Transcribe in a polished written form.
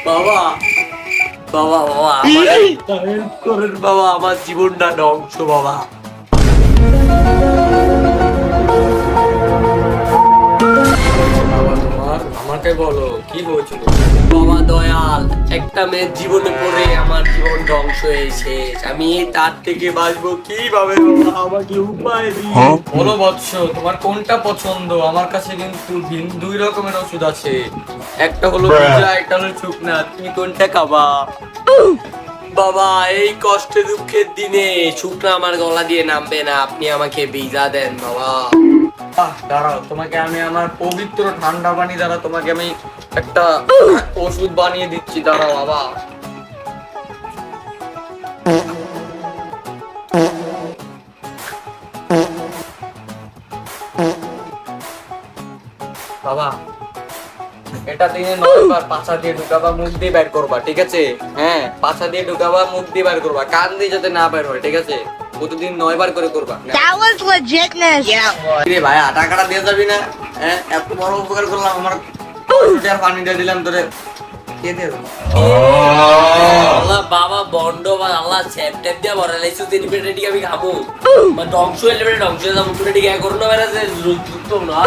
বাবা বাবা বাবা আমার একটা help করেন বাবা, আমার জীবনটা ধ্বংস বাবা। বাবা তোমার আমাকে বলো কি হয়েছিল? বাবা দয়াল, একটা মেয়ের জীবনে পড়ে আমার জীবন ধ্বংস হয়ে শেষ। আমি তার থেকে বাঁচবো কিভাবে বাবা? আমাকে উপায় দিন। বলো বৎস, তোমার কোনটা পছন্দ? আমার কাছে কিন্তু দুই রকমের ওষুধ আছে, একটা হলো ভিজা, একটা হলো শুকনা। তুমি কোনটা খাবা? বাবা এই কষ্টে দুঃখের দিনে শুকনা আমার গলা দিয়ে নামবে না, আপনি আমাকে ভিজা দেন বাবা। দাঁড়াও, তোমাকে আমি আমার পবিত্র ঠান্ডা পানি দ্বারা তোমাকে আমি একটা ওষুধ বানিয়ে দিচ্ছি, দাঁড়াও বাবা। বাবা এটা দিনে 9 বার পাছা দিয়ে ঢুকাবা, মুখ দিয়ে বের করবা, ঠিক আছে? হ্যাঁ, পাছা দিয়ে ঢুকাবা, মুখ দিয়ে বের করবা, কান দিয়ে যাতে না বের হয়, ঠিক আছে? প্রতিদিন 9 বার করে করবা। That was legitness. রে ভাই, টাকাটা দিয়ে যাবি না? হ্যাঁ, এত বড় উপকার করলাম, আমার আর পানি দিয়ে দিলাম তোরে, কে দেবে? আল্লাহ বাবা বন্ড বা আল্লাহ সেপ টেপ দিয়া ভরা লাইছো, তিন পেটে টিকে আমি খাবো, ধ্বংস হইলে ধ্বংস হয়ে যাবো, পেটে টিকে করোনা ভাইরাসে যুক্ত না।